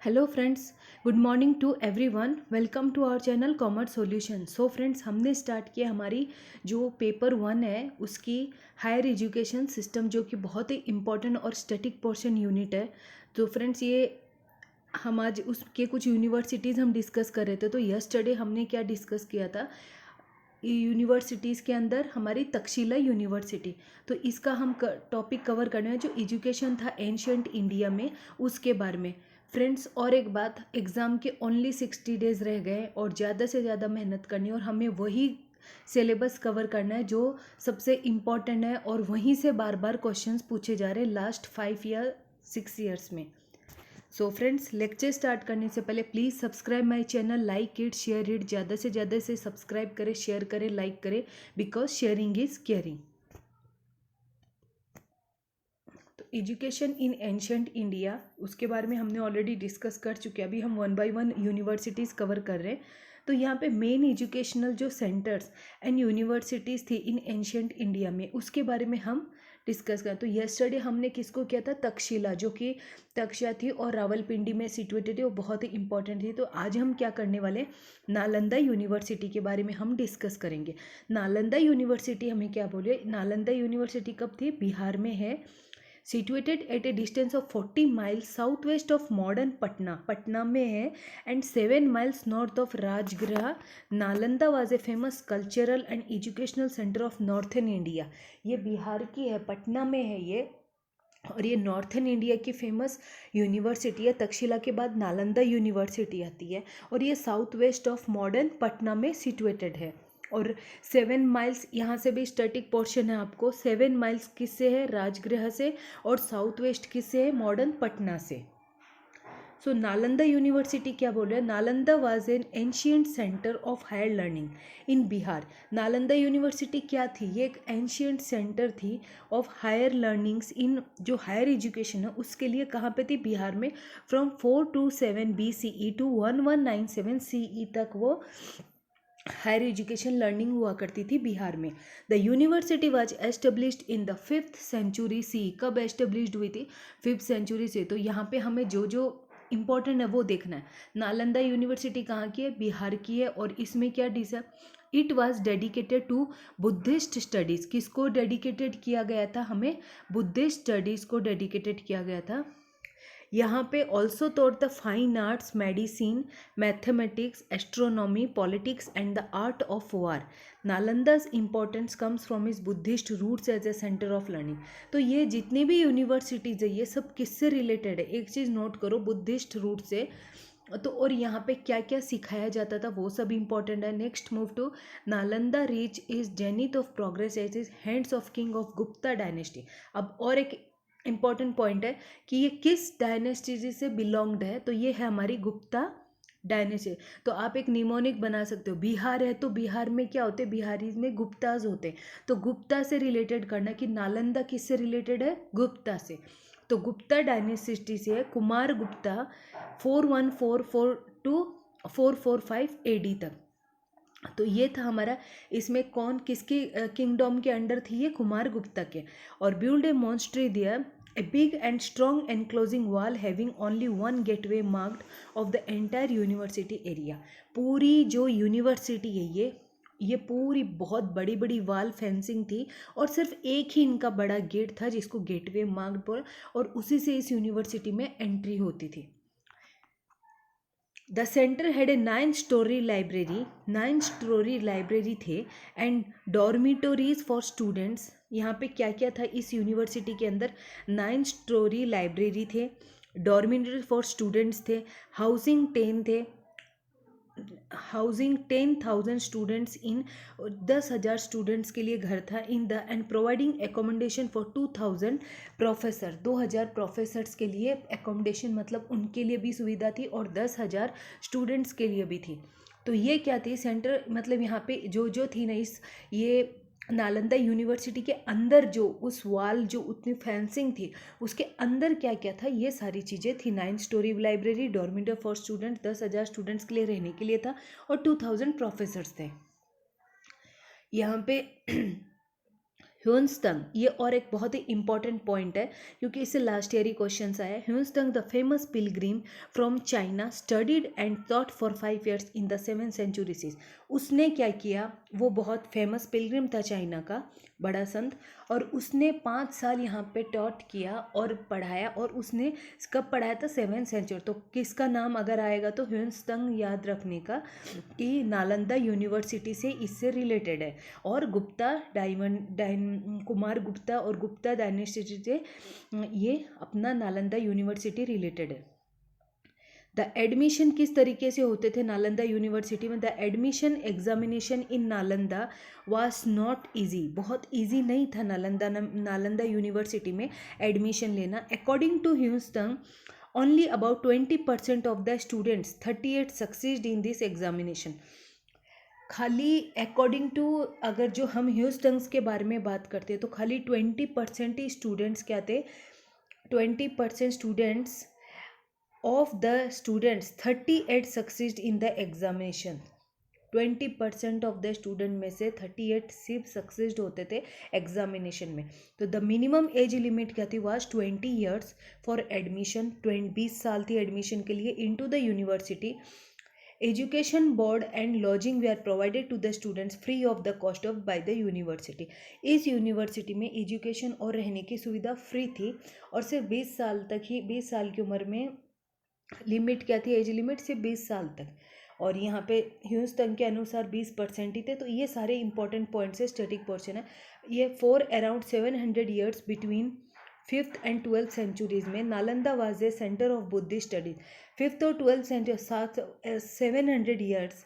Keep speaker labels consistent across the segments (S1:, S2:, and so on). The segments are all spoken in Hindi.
S1: Hello friends, good morning to everyone. Welcome to our channel commerce solution. So friends, हमने स्टार्ट किया हमारी जो पेपर 1 है उसकी हायर एजुकेशन सिस्टम, जो कि बहुत ही इम्पॉर्टेंट और स्टैटिक पोर्शन यूनिट है। तो फ्रेंड्स, ये हम आज उसके कुछ यूनिवर्सिटीज़ हम डिस्कस कर रहे थे। तो यस्टरडे हमने क्या डिस्कस किया था, यूनिवर्सिटीज़ के अंदर हमारी तक्षशिला यूनिवर्सिटी। तो इसका हम टॉपिक कवर करने हैं, जो एजुकेशन था एंशियंट इंडिया में, उसके बारे में। फ्रेंड्स, और एक बात, एग्ज़ाम के ओनली 60 डेज़ रह गए और ज़्यादा से ज़्यादा मेहनत करनी है और हमें वही सिलेबस कवर करना है जो सबसे इम्पॉर्टेंट है, और वहीं से बार बार क्वेश्चंस पूछे जा रहे हैं लास्ट 5 या 6 ईयर्स में। सो फ्रेंड्स, लेक्चर स्टार्ट करने से पहले please subscribe my channel, like it, share it. ज़्यादा से ज़्यादा से सब्सक्राइब करें, शेयर करें, लाइक करें, बिकॉज शेयरिंग इज़ केयरिंग। तो एजुकेशन इन एंशियंट इंडिया, उसके बारे में हमने ऑलरेडी डिस्कस कर चुके हैं। अभी हम 1 बाय 1 यूनिवर्सिटीज़ कवर कर रहे हैं। तो यहाँ पे मेन एजुकेशनल जो सेंटर्स एंड यूनिवर्सिटीज़ थी इन एंशियंट इंडिया में, उसके बारे में हम डिस्कस करें। तो यस्टरडे हमने किसको किया था, तक्षशिला, जो कि तक्षशिला थी और रावलपिंडी में सिचुएटेड है, वो बहुत ही इंपॉर्टेंट थी। तो आज हम क्या करने वाले, नालंदा यूनिवर्सिटी के बारे में हम डिस्कस करेंगे। नालंदा यूनिवर्सिटी हमें क्या बोले, नालंदा यूनिवर्सिटी कब थी, बिहार में है, situated at a distance of 40 miles southwest of modern Patna, Patna में है, and 7 miles north of Rajgriha. Nalanda was a famous cultural and educational center of northern India. ये बिहार की है, पटना में है ये, और ये नॉर्थन इंडिया की फेमस यूनिवर्सिटी है। तक्षशिला के बाद नालंदा यूनिवर्सिटी आती है, और ये south west of modern Patna में सिचुएटेड है। और 7 माइल्स, यहाँ से भी स्टैटिक पोर्शन है आपको। 7 माइल्स किससे है, राजगृह से, और साउथ वेस्ट किससे है, मॉडर्न पटना से। सो नालंदा यूनिवर्सिटी क्या बोल रहे हैं, Nalanda was an ancient centre of higher learning in Bihar. Nalanda university क्या थी, ये एक एंशियंट सेंटर थी ऑफ हायर लर्निंग्स इन, जो हायर एजुकेशन है उसके लिए कहाँ पे थी, बिहार में। फ्रॉम 427 BCE टू 1197 CE तक वो हायर एजुकेशन लर्निंग हुआ करती थी बिहार में। The university was established in the 5th century CE। कब एस्टेब्लिश्ड हुई थी, 5th सेंचुरी से। तो यहाँ पे हमें जो जो इम्पोर्टेंट है वो देखना है। नालंदा यूनिवर्सिटी कहाँ की है, बिहार की है, और इसमें क्या डिस है, it was dedicated to Buddhist studies. किसको डेडिकेटेड किया गया था, हमें बुद्धिस्ट स्टडीज़ को डेडिकेटेड किया गया था। यहाँ पे also taught the fine arts, medicine, mathematics, astronomy, politics and the art of war. Nalanda's importance comes from its Buddhist roots as a centre of learning. तो ये जितनी भी यूनिवर्सिटीज़ है ये सब किससे रिलेटेड है, एक चीज़ नोट करो, बुद्धिस्ट रूट से। तो और यहाँ पे क्या क्या सिखाया जाता था वो सब इंपॉर्टेंट है। Next move to Nalanda reach is zenith of progress as is hands of king of Gupta dynasty. अब और एक इम्पॉर्टेंट पॉइंट है कि ये किस डायनेस्टी से बिलोंग्ड है, तो ये है हमारी गुप्ता डायनेस्टी। तो आप एक निमोनिक बना सकते हो, बिहार है तो बिहार में क्या होते हैं, बिहारी में गुप्ताज होते हैं। तो गुप्ता से रिलेटेड करना कि नालंदा किससे रिलेटेड है, गुप्ता से। तो गुप्ता डायनेस्टी से है कुमार गुप्ता, 4144 टू 445 AD तक। तो ये था हमारा, इसमें कौन किसके किंगडम के अंडर थी, ये कुमार गुप्ता के। और build a monastery there, a big and strong enclosing wall having only one gateway marked off the entire university area. पूरी जो यूनिवर्सिटी है ये पूरी बहुत बड़ी बड़ी वाल फेंसिंग थी, और सिर्फ एक ही इनका बड़ा गेट था जिसको गेटवे मार्क्ड पर, और उसी से इस यूनिवर्सिटी में एंट्री होती थी। The centre had a 9-story library, 9-story library थे, एंड डॉर्मिटोरीज फॉर स्टूडेंट्स। यहाँ पे क्या क्या था इस यूनिवर्सिटी के अंदर, 9-story लाइब्रेरी थे, डॉर्मिटोरी फॉर स्टूडेंट्स थे, हाउसिंग 10,000 स्टूडेंट्स इन, 10,000 स्टूडेंट्स के लिए घर था in the, and providing accommodation for 2,000 professor, 2,000 professors के लिए एकोमोडेशन, मतलब उनके लिए भी सुविधा थी, और 10,000 स्टूडेंट्स के लिए भी थी। तो ये क्या थी सेंटर, मतलब यहाँ पे जो जो थी ना इस, ये नालंदा यूनिवर्सिटी के अंदर जो उस वॉल जो उतनी फेंसिंग थी उसके अंदर क्या क्या था, ये सारी चीज़ें थी। 9-story library, dormitory for student, 10,000 students के लिए रहने के लिए था, और 2,000 प्रोफेसर्स थे यहाँ पे। ह्यूनस्तंग, ये और एक बहुत ही इंपॉर्टेंट पॉइंट है क्योंकि इससे लास्ट ईयर ही क्वेश्चन आया है। Hiuen Tsang the famous pilgrim from China studied and taught for 5 years in the 7th century CE. उसने क्या किया, वो बहुत फेमस पिलग्रिम था चाइना का, बड़ा संत, और उसने 5 साल यहाँ पे टॉट किया और पढ़ाया, और उसने कब पढ़ाया था, 7th century। तो किसका नाम अगर आएगा तो ह्यूनस्तंग याद रखने का कि नालंदा यूनिवर्सिटी से इससे रिलेटेड है, और गुप्ता कुमार गुप्ता और गुप्ता डायनेस्टी से ये अपना नालंदा यूनिवर्सिटी रिलेटेड है। द एडमिशन किस तरीके से होते थे नालंदा यूनिवर्सिटी में? The admission examination in Nalanda was not easy, बहुत ईजी नहीं था नालंदा यूनिवर्सिटी में एडमिशन लेना। According to Houston only about 20% of the students 38 succeed in this examination. खाली अकॉर्डिंग टू, अगर जो हम ह्यूस्टन्स के बारे में बात करते हैं तो खाली 20% ही स्टूडेंट्स क्या थे, 20% students of the students 38 succeed in the examination. 20% of the student में से 38 सिर्फ सक्सीड होते थे एग्जामिनेशन में। तो द मिनिमम एज लिमिट क्या थी, वाज 20 years फॉर एडमिशन, 20 साल थी एडमिशन के लिए into the university. Education board and lodging वे are provided to the students free of the cost of by the university. इस यूनिवर्सिटी में एजुकेशन और रहने की सुविधा फ्री थी, और सिर्फ 20 साल तक ही, 20 साल की उम्र में लिमिट क्या थी, एज लिमिट सिर्फ 20 साल तक, और यहाँ पे ह्यूस्टन के अनुसार 20% ही थे। तो ये सारे इंपॉर्टेंट पॉइंट्स है, स्टैटिक पोर्शन है ये। For around 700 years between 5th and 12th centuries में Nalanda was a centre of Buddhist studies. 5th और 12th सेंचुरी, 700 years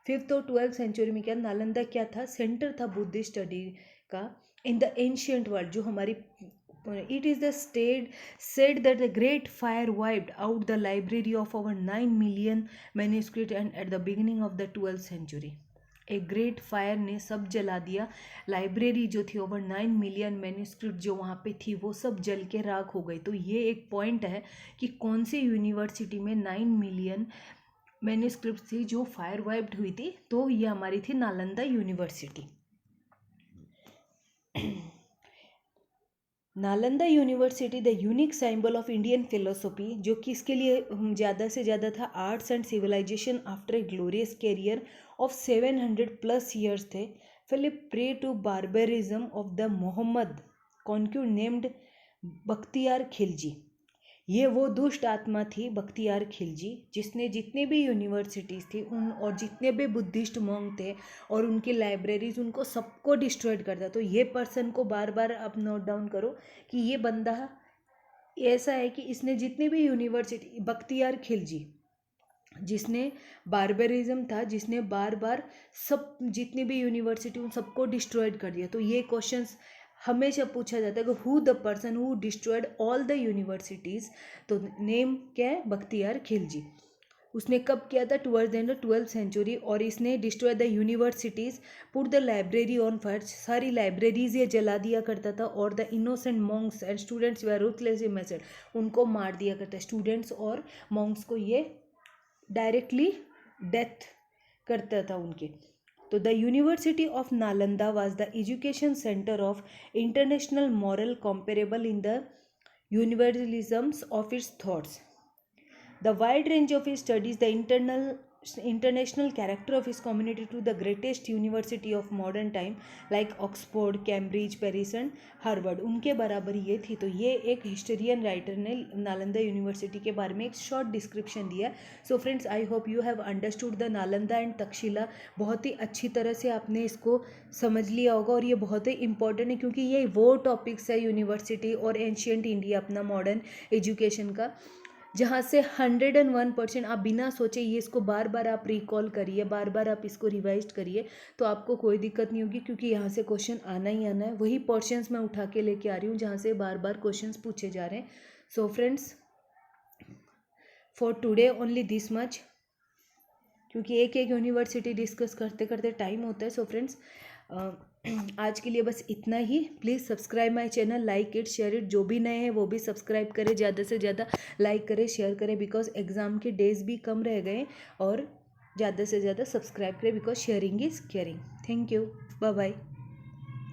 S1: 5th और 12th सेंचुरी में क्या नालंदा क्या था, सेंटर था बुद्धिस्ट स्टडी का इन द एंशियंट वर्ल्ड। जो हमारी it is the state said that the great fire wiped out the library of over 9 million manuscript and at the beginning of the 12th century एक ग्रेट फायर ने सब जला दिया, लाइब्रेरी जो थी ओवर 9 million मैन्यूस्क्रिप्ट जो वहाँ पे थी वो सब जल के राख हो गई। तो ये एक पॉइंट है कि कौन सी यूनिवर्सिटी में 9 million मैन्यूस्क्रिप्ट थी जो फायर वाइप्ड हुई थी, तो ये हमारी थी Nalanda university. Nalanda university the unique symbol of Indian philosophy, जो कि इसके लिए ज़्यादा से ज़्यादा था arts and civilization after a glorious career of 700+ years थे। Fell prey to barbarism of the Muhammad conqueror named Bakhtiyar Khilji. ये वो दुष्ट आत्मा थी बख्तियार खिलजी, जिसने जितने भी यूनिवर्सिटीज़ थी उन और जितने भी बुद्धिस्ट मॉन्क थे और उनकी लाइब्रेरीज, उनको सबको डिस्ट्रॉयड करता। तो ये पर्सन को बार बार आप नोट डाउन करो कि ये बंदा ऐसा है कि इसने जितने भी यूनिवर्सिटी, बख्तियार खिलजी जिसने बारबरिज्म था, जिसने बार बार सब जितनी भी यूनिवर्सिटी उन सबको डिस्ट्रॉयड कर दिया। तो ये क्वेश्चंस हमेशा पूछा जाता है कि who the person who destroyed all the universities. तो नेम क्या है, बख्तियार खिलजी। उसने कब किया था, towards the end of 12th century, और इसने destroy the universities, put the library on fire, सारी लाइब्रेरीज ये जला दिया करता था, और the innocent monks and students were ruthlessly massacred, उनको मार दिया करता है। स्टूडेंट्स और मॉन्क्स को ये डायरेक्टली डेथ करता था उनके। तो the university of Nalanda was the education centre of international moral comparable in the universalisms of its thoughts. The wide range of his studies, the international character of his community to the greatest university of modern time like Oxford, Cambridge, Paris and Harvard, उनके बराबर ये थी। तो ये एक हिस्टोरियन राइटर ने नालंदा यूनिवर्सिटी के बारे में एक शॉर्ट डिस्क्रिप्शन दिया। So friends, I hope you have understood the Nalanda and Takshashila. बहुत ही अच्छी तरह से आपने इसको समझ लिया होगा, और ये बहुत ही इंपॉर्टेंट है क्योंकि ये वो टॉपिक्स है यूनिवर्सिटी और एंशियंट इंडिया, अपना मॉडर्न एजुकेशन का, जहाँ से 101% आप बिना सोचे ये इसको बार बार आप रिकॉल करिए, बार बार आप इसको रिवाइज करिए, तो आपको कोई दिक्कत नहीं होगी, क्योंकि यहाँ से क्वेश्चन आना ही आना है। वही पोर्शंस मैं उठा के लेके आ रही हूँ जहाँ से बार बार क्वेश्चंस पूछे जा रहे हैं। So friends, for today only this much, क्योंकि एक एक यूनिवर्सिटी डिस्कस करते करते टाइम होता है। सो फ्रेंड्स, आज के लिए बस इतना ही। Please subscribe my channel, like it, share it. जो भी नए हैं वो भी सब्सक्राइब करें, ज़्यादा से ज़्यादा लाइक करें, शेयर करें, बिकॉज एग्ज़ाम के डेज भी कम रह गए, और ज़्यादा से ज़्यादा सब्सक्राइब करें, because sharing is caring. Thank you, bye bye.